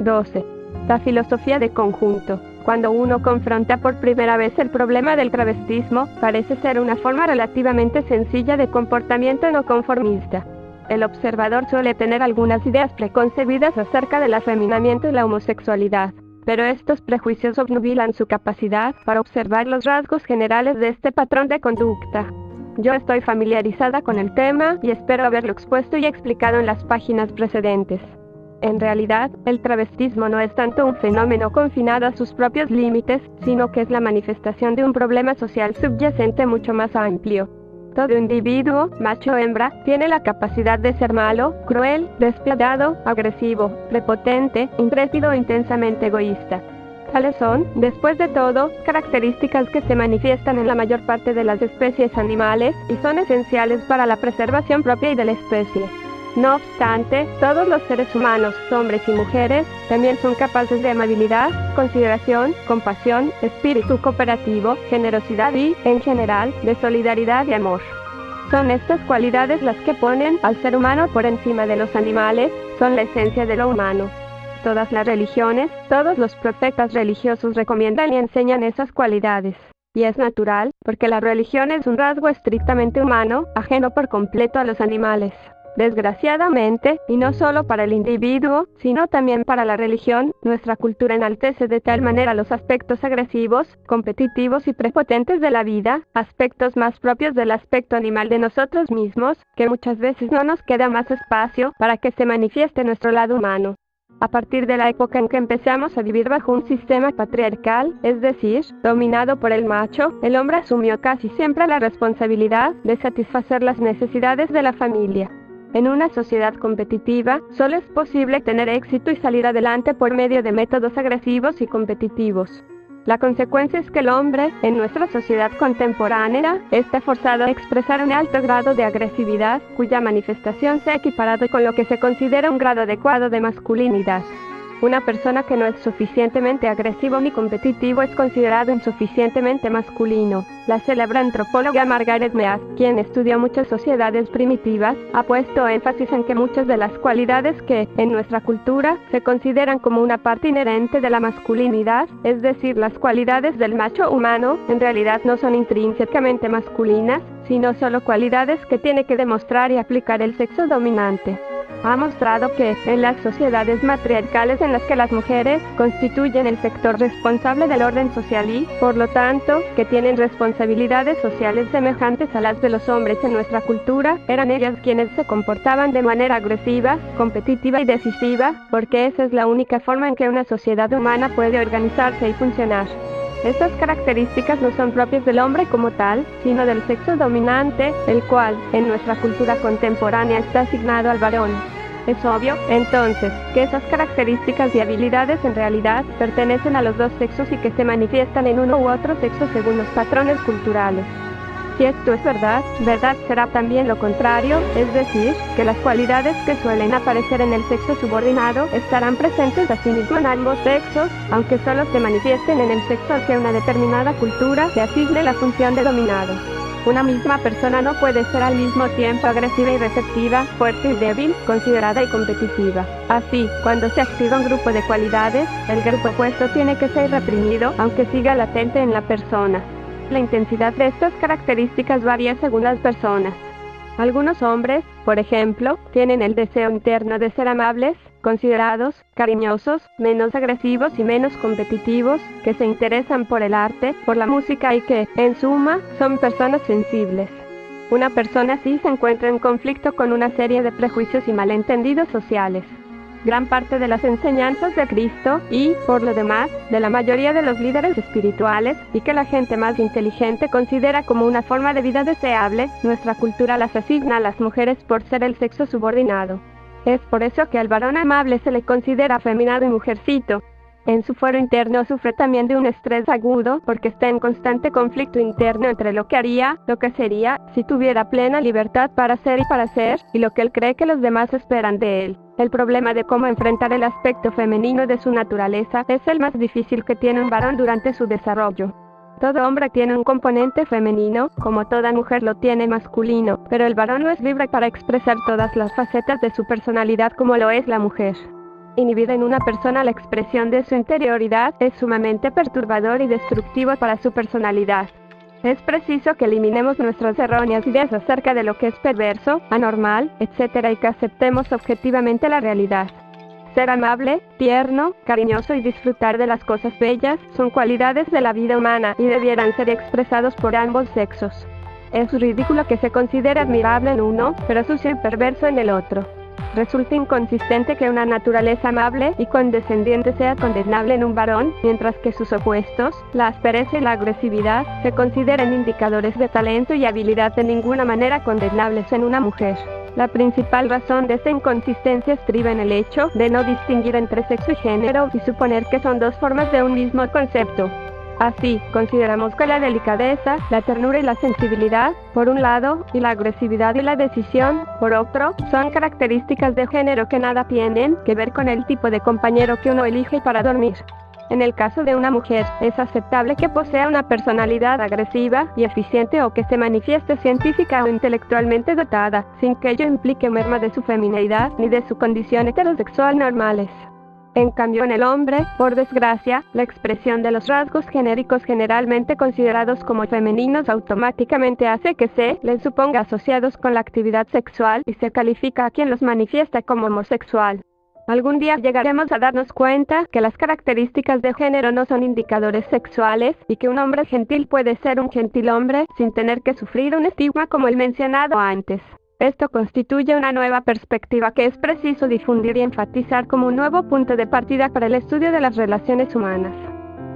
12. La filosofía de conjunto. Cuando uno confronta por primera vez el problema del travestismo, parece ser una forma relativamente sencilla de comportamiento no conformista. El observador suele tener algunas ideas preconcebidas acerca del afeminamiento y la homosexualidad, pero estos prejuicios obnubilan su capacidad para observar los rasgos generales de este patrón de conducta. Yo estoy familiarizada con el tema y espero haberlo expuesto y explicado en las páginas precedentes. En realidad, el travestismo no es tanto un fenómeno confinado a sus propios límites, sino que es la manifestación de un problema social subyacente mucho más amplio. Todo individuo, macho o hembra, tiene la capacidad de ser malo, cruel, despiadado, agresivo, prepotente, intrépido o intensamente egoísta. Tales son, después de todo, características que se manifiestan en la mayor parte de las especies animales y son esenciales para la preservación propia y de la especie. No obstante, todos los seres humanos, hombres y mujeres, también son capaces de amabilidad, consideración, compasión, espíritu cooperativo, generosidad y, en general, de solidaridad y amor. Son estas cualidades las que ponen al ser humano por encima de los animales, son la esencia de lo humano. Todas las religiones, todos los profetas religiosos recomiendan y enseñan esas cualidades. Y es natural, porque la religión es un rasgo estrictamente humano, ajeno por completo a los animales. Desgraciadamente, y no solo para el individuo, sino también para la religión, nuestra cultura enaltece de tal manera los aspectos agresivos, competitivos y prepotentes de la vida, aspectos más propios del aspecto animal de nosotros mismos, que muchas veces no nos queda más espacio para que se manifieste nuestro lado humano. A partir de la época en que empezamos a vivir bajo un sistema patriarcal, es decir, dominado por el macho, el hombre asumió casi siempre la responsabilidad de satisfacer las necesidades de la familia. En una sociedad competitiva, solo es posible tener éxito y salir adelante por medio de métodos agresivos y competitivos. La consecuencia es que el hombre, en nuestra sociedad contemporánea, está forzado a expresar un alto grado de agresividad, cuya manifestación se ha equiparado con lo que se considera un grado adecuado de masculinidad. Una persona que no es suficientemente agresivo ni competitivo es considerado insuficientemente masculino. La célebre antropóloga Margaret Mead, quien estudió muchas sociedades primitivas, ha puesto énfasis en que muchas de las cualidades que, en nuestra cultura, se consideran como una parte inherente de la masculinidad, es decir, las cualidades del macho humano, en realidad no son intrínsecamente masculinas, sino solo cualidades que tiene que demostrar y aplicar el sexo dominante. Ha mostrado que, en las sociedades matriarcales en las que las mujeres constituyen el sector responsable del orden social y, por lo tanto, que tienen responsabilidades sociales semejantes a las de los hombres en nuestra cultura, eran ellas quienes se comportaban de manera agresiva, competitiva y decisiva, porque esa es la única forma en que una sociedad humana puede organizarse y funcionar. Estas características no son propias del hombre como tal, sino del sexo dominante, el cual, en nuestra cultura contemporánea, está asignado al varón. Es obvio, entonces, que esas características y habilidades en realidad pertenecen a los dos sexos y que se manifiestan en uno u otro sexo según los patrones culturales. Si esto es verdad, verdad será también lo contrario, es decir, que las cualidades que suelen aparecer en el sexo subordinado estarán presentes asimismo en ambos sexos, aunque solo se manifiesten en el sexo al que una determinada cultura le asigne la función de dominado. Una misma persona no puede ser al mismo tiempo agresiva y receptiva, fuerte y débil, considerada y competitiva. Así, cuando se activa un grupo de cualidades, el grupo opuesto tiene que ser reprimido, aunque siga latente en la persona. La intensidad de estas características varía según las personas. Algunos hombres, por ejemplo, tienen el deseo interno de ser amables, considerados, cariñosos, menos agresivos y menos competitivos, que se interesan por el arte, por la música y que, en suma, son personas sensibles. Una persona así se encuentra en conflicto con una serie de prejuicios y malentendidos sociales. Gran parte de las enseñanzas de Cristo y, por lo demás, de la mayoría de los líderes espirituales y que la gente más inteligente considera como una forma de vida deseable, nuestra cultura las asigna a las mujeres por ser el sexo subordinado. Es por eso que al varón amable se le considera afeminado y mujercito. En su fuero interno sufre también de un estrés agudo porque está en constante conflicto interno entre lo que haría, lo que sería, si tuviera plena libertad para ser y para ser, y lo que él cree que los demás esperan de él. El problema de cómo enfrentar el aspecto femenino de su naturaleza es el más difícil que tiene un varón durante su desarrollo. Todo hombre tiene un componente femenino, como toda mujer lo tiene masculino, pero el varón no es libre para expresar todas las facetas de su personalidad como lo es la mujer. Inhibir en una persona la expresión de su interioridad es sumamente perturbador y destructivo para su personalidad. Es preciso que eliminemos nuestras erróneas ideas acerca de lo que es perverso, anormal, etc. y que aceptemos objetivamente la realidad. Ser amable, tierno, cariñoso y disfrutar de las cosas bellas son cualidades de la vida humana y debieran ser expresados por ambos sexos. Es ridículo que se considere admirable en uno, pero sucio y perverso en el otro. Resulta inconsistente que una naturaleza amable y condescendiente sea condenable en un varón, mientras que sus opuestos, la aspereza y la agresividad, se consideren indicadores de talento y habilidad de ninguna manera condenables en una mujer. La principal razón de esta inconsistencia estriba en el hecho de no distinguir entre sexo y género y suponer que son dos formas de un mismo concepto. Así, consideramos que la delicadeza, la ternura y la sensibilidad, por un lado, y la agresividad y la decisión, por otro, son características de género que nada tienen que ver con el tipo de compañero que uno elige para dormir. En el caso de una mujer, es aceptable que posea una personalidad agresiva y eficiente o que se manifieste científica o intelectualmente dotada, sin que ello implique merma de su femineidad ni de su condición heterosexual normales. En cambio, en el hombre, por desgracia, la expresión de los rasgos genéricos generalmente considerados como femeninos automáticamente hace que se les suponga asociados con la actividad sexual y se califica a quien los manifiesta como homosexual. Algún día llegaremos a darnos cuenta que las características de género no son indicadores sexuales y que un hombre gentil puede ser un gentil hombre sin tener que sufrir un estigma como el mencionado antes. Esto constituye una nueva perspectiva que es preciso difundir y enfatizar como un nuevo punto de partida para el estudio de las relaciones humanas.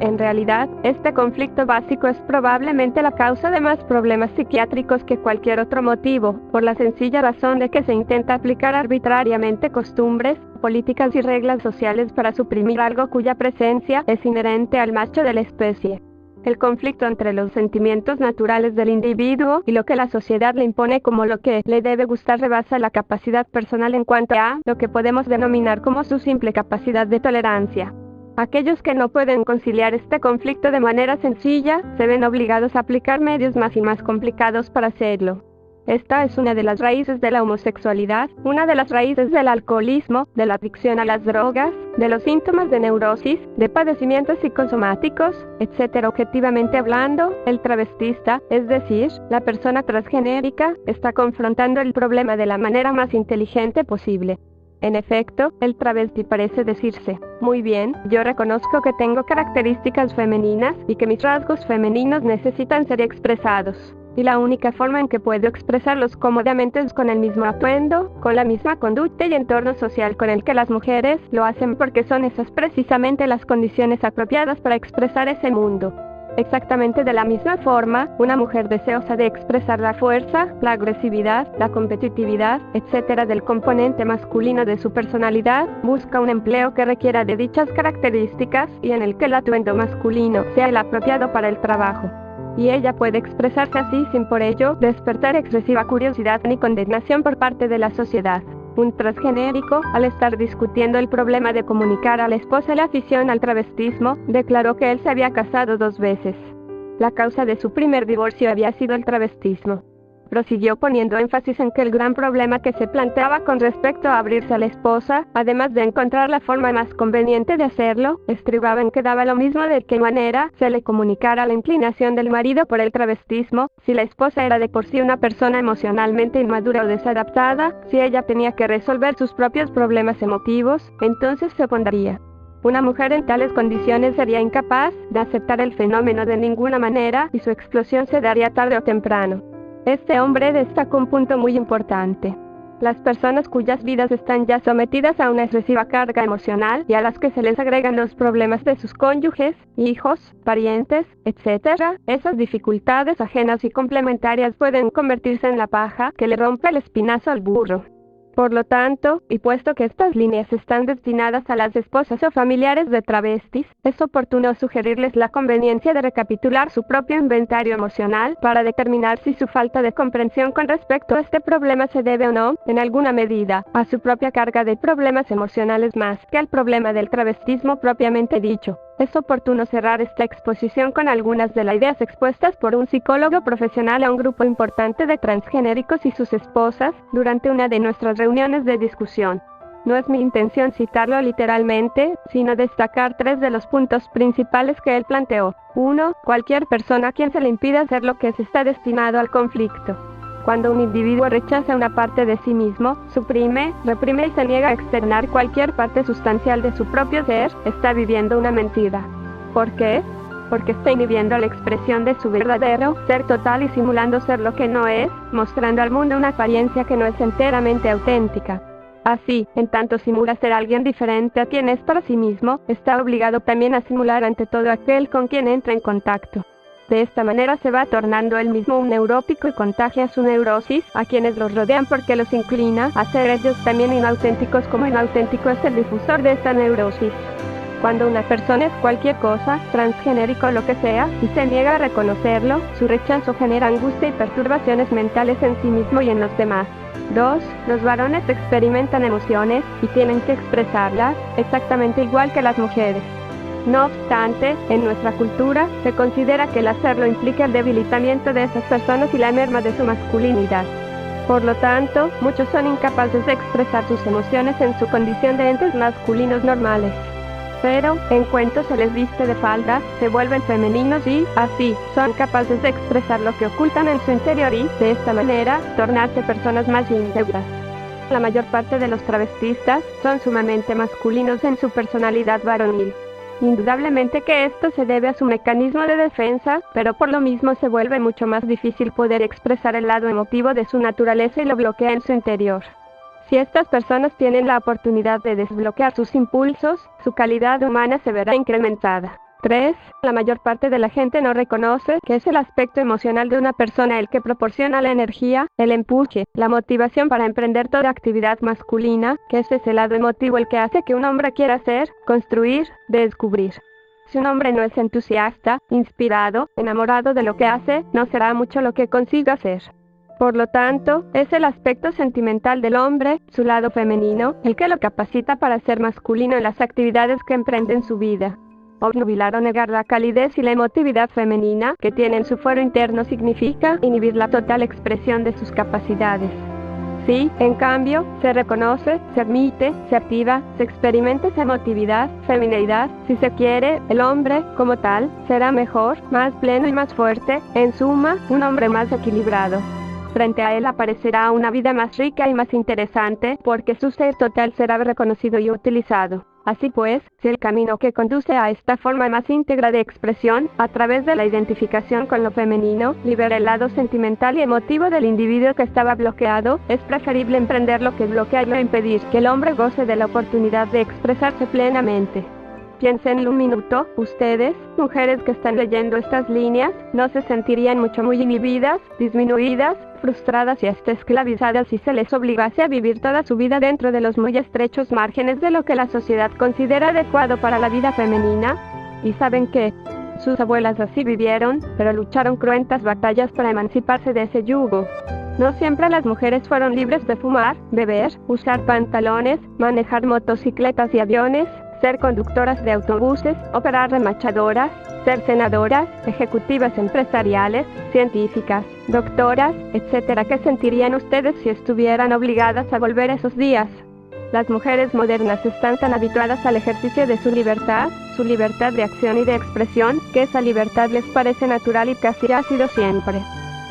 En realidad, este conflicto básico es probablemente la causa de más problemas psiquiátricos que cualquier otro motivo, por la sencilla razón de que se intenta aplicar arbitrariamente costumbres, políticas y reglas sociales para suprimir algo cuya presencia es inherente al macho de la especie. El conflicto entre los sentimientos naturales del individuo y lo que la sociedad le impone como lo que le debe gustar rebasa la capacidad personal en cuanto a lo que podemos denominar como su simple capacidad de tolerancia. Aquellos que no pueden conciliar este conflicto de manera sencilla, se ven obligados a aplicar medios más y más complicados para hacerlo. Esta es una de las raíces de la homosexualidad, una de las raíces del alcoholismo, de la adicción a las drogas, de los síntomas de neurosis, de padecimientos psicosomáticos, etc. Objetivamente hablando, el travestista, es decir, la persona transgenérica, está confrontando el problema de la manera más inteligente posible. En efecto, el travesti parece decirse, muy bien, yo reconozco que tengo características femeninas y que mis rasgos femeninos necesitan ser expresados. Y la única forma en que puedo expresarlos cómodamente es con el mismo atuendo, con la misma conducta y entorno social con el que las mujeres lo hacen porque son esas precisamente las condiciones apropiadas para expresar ese mundo. Exactamente de la misma forma, una mujer deseosa de expresar la fuerza, la agresividad, la competitividad, etc. del componente masculino de su personalidad, busca un empleo que requiera de dichas características y en el que el atuendo masculino sea el apropiado para el trabajo. Y ella puede expresarse así sin por ello despertar excesiva curiosidad ni condenación por parte de la sociedad. Un transgenérico, al estar discutiendo el problema de comunicar a la esposa la afición al travestismo, declaró que él se había casado 2 veces. La causa de su primer divorcio había sido el travestismo. Prosiguió poniendo énfasis en que el gran problema que se planteaba con respecto a abrirse a la esposa, además de encontrar la forma más conveniente de hacerlo, estribaba en que daba lo mismo de qué manera se le comunicara la inclinación del marido por el travestismo, si la esposa era de por sí una persona emocionalmente inmadura o desadaptada, si ella tenía que resolver sus propios problemas emotivos, entonces se opondría. Una mujer en tales condiciones sería incapaz de aceptar el fenómeno de ninguna manera y su explosión se daría tarde o temprano. Este hombre destacó un punto muy importante. Las personas cuyas vidas están ya sometidas a una excesiva carga emocional y a las que se les agregan los problemas de sus cónyuges, hijos, parientes, etc., esas dificultades ajenas y complementarias pueden convertirse en la paja que le rompe el espinazo al burro. Por lo tanto, y puesto que estas líneas están destinadas a las esposas o familiares de travestis, es oportuno sugerirles la conveniencia de recapitular su propio inventario emocional para determinar si su falta de comprensión con respecto a este problema se debe o no, en alguna medida, a su propia carga de problemas emocionales más que al problema del travestismo propiamente dicho. Es oportuno cerrar esta exposición con algunas de las ideas expuestas por un psicólogo profesional a un grupo importante de transgenéricos y sus esposas durante una de nuestras reuniones de discusión. No es mi intención citarlo literalmente, sino destacar 3 de los puntos principales que él planteó. 1. Cualquier persona a quien se le impida hacer lo que se está destinado al conflicto. Cuando un individuo rechaza una parte de sí mismo, suprime, reprime y se niega a externar cualquier parte sustancial de su propio ser, está viviendo una mentira. ¿Por qué? Porque está inhibiendo la expresión de su verdadero ser total y simulando ser lo que no es, mostrando al mundo una apariencia que no es enteramente auténtica. Así, en tanto simula ser alguien diferente a quien es para sí mismo, está obligado también a simular ante todo aquel con quien entra en contacto. De esta manera se va tornando él mismo un neurótico y contagia su neurosis a quienes los rodean porque los inclina a ser ellos también inauténticos como inauténtico es el difusor de esta neurosis. Cuando una persona es cualquier cosa, transgenérico o lo que sea, y se niega a reconocerlo, su rechazo genera angustia y perturbaciones mentales en sí mismo y en los demás. 2. Los varones experimentan emociones y tienen que expresarlas, exactamente igual que las mujeres. No obstante, en nuestra cultura, se considera que el hacerlo implica el debilitamiento de esas personas y la merma de su masculinidad. Por lo tanto, muchos son incapaces de expresar sus emociones en su condición de entes masculinos normales. Pero, en cuanto se les viste de falda, se vuelven femeninos y, así, son capaces de expresar lo que ocultan en su interior y, de esta manera, tornarse personas más íntegras. La mayor parte de los travestistas son sumamente masculinos en su personalidad varonil. Indudablemente que esto se debe a su mecanismo de defensa, pero por lo mismo se vuelve mucho más difícil poder expresar el lado emotivo de su naturaleza y lo bloquea en su interior. Si estas personas tienen la oportunidad de desbloquear sus impulsos, su calidad humana se verá incrementada. 3. La mayor parte de la gente no reconoce que es el aspecto emocional de una persona el que proporciona la energía, el empuje, la motivación para emprender toda actividad masculina, que ese es el lado emotivo el que hace que un hombre quiera hacer, construir, descubrir. Si un hombre no es entusiasta, inspirado, enamorado de lo que hace, no será mucho lo que consiga hacer. Por lo tanto, es el aspecto sentimental del hombre, su lado femenino, el que lo capacita para ser masculino en las actividades que emprende en su vida. Obnubilar o negar la calidez y la emotividad femenina que tiene en su fuero interno significa inhibir la total expresión de sus capacidades. Si, en cambio, se reconoce, se admite, se activa, se experimenta esa emotividad, femineidad, si se quiere, el hombre, como tal, será mejor, más pleno y más fuerte, en suma, un hombre más equilibrado. Frente a él aparecerá una vida más rica y más interesante, porque su ser total será reconocido y utilizado. Así pues, si el camino que conduce a esta forma más íntegra de expresión, a través de la identificación con lo femenino, libera el lado sentimental y emotivo del individuo que estaba bloqueado, es preferible emprenderlo que bloquearlo e impedir que el hombre goce de la oportunidad de expresarse plenamente. Piensen un minuto, ustedes, mujeres que están leyendo estas líneas, ¿no se sentirían muy inhibidas, disminuidas, frustradas y hasta esclavizadas si se les obligase a vivir toda su vida dentro de los muy estrechos márgenes de lo que la sociedad considera adecuado para la vida femenina? ¿Y saben qué? Sus abuelas así vivieron, pero lucharon cruentas batallas para emanciparse de ese yugo. No siempre las mujeres fueron libres de fumar, beber, usar pantalones, manejar motocicletas y aviones, ser conductoras de autobuses, operar remachadoras, ser senadoras, ejecutivas empresariales, científicas, doctoras, etc. ¿Qué sentirían ustedes si estuvieran obligadas a volver esos días? Las mujeres modernas están tan habituadas al ejercicio de su libertad de acción y de expresión, que esa libertad les parece natural y casi ha sido siempre.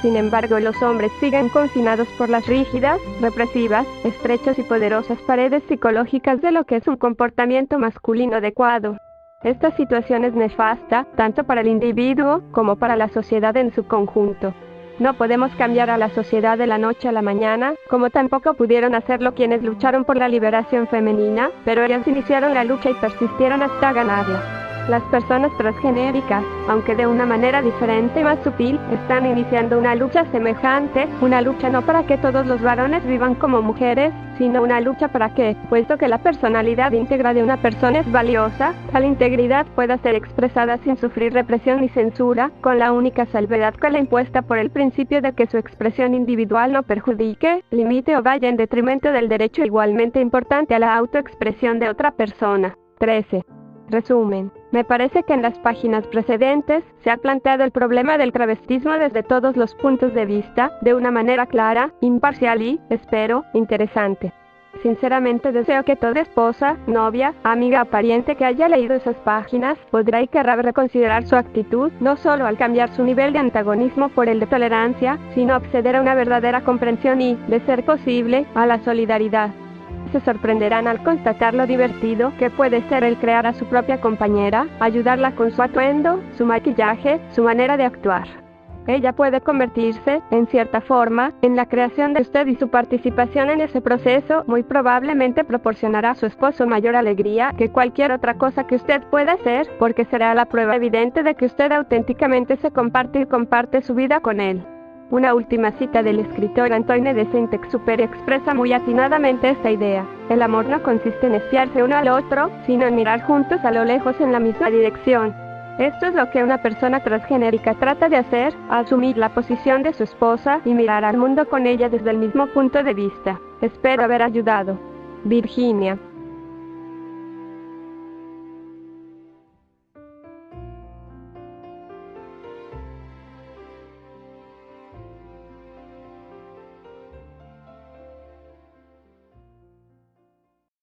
Sin embargo, los hombres siguen confinados por las rígidas, represivas, estrechas y poderosas paredes psicológicas de lo que es un comportamiento masculino adecuado. Esta situación es nefasta, tanto para el individuo, como para la sociedad en su conjunto. No podemos cambiar a la sociedad de la noche a la mañana, como tampoco pudieron hacerlo quienes lucharon por la liberación femenina, pero ellas iniciaron la lucha y persistieron hasta ganarla. Las personas transgenéricas, aunque de una manera diferente y más sutil, están iniciando una lucha semejante, una lucha no para que todos los varones vivan como mujeres, sino una lucha para que, puesto que la personalidad íntegra de una persona es valiosa, tal integridad pueda ser expresada sin sufrir represión ni censura, con la única salvedad que la impuesta por el principio de que su expresión individual no perjudique, limite o vaya en detrimento del derecho igualmente importante a la autoexpresión de otra persona. 13. Resumen. Me parece que en las páginas precedentes se ha planteado el problema del travestismo desde todos los puntos de vista, de una manera clara, imparcial y, espero, interesante. Sinceramente deseo que toda esposa, novia, amiga o pariente que haya leído esas páginas podrá y querrá reconsiderar su actitud, no solo al cambiar su nivel de antagonismo por el de tolerancia, sino acceder a una verdadera comprensión y, de ser posible, a la solidaridad. Se sorprenderán al constatar lo divertido que puede ser el crear a su propia compañera, ayudarla con su atuendo, su maquillaje, su manera de actuar. Ella puede convertirse, en cierta forma, en la creación de usted y su participación en ese proceso muy probablemente proporcionará a su esposo mayor alegría que cualquier otra cosa que usted pueda hacer, porque será la prueba evidente de que usted auténticamente se comparte y comparte su vida con él. Una última cita del escritor Antoine de Saint-Exupéry expresa muy atinadamente esta idea. El amor no consiste en espiarse uno al otro, sino en mirar juntos a lo lejos en la misma dirección. Esto es lo que una persona transgénerica trata de hacer, asumir la posición de su esposa y mirar al mundo con ella desde el mismo punto de vista. Espero haber ayudado. Virginia.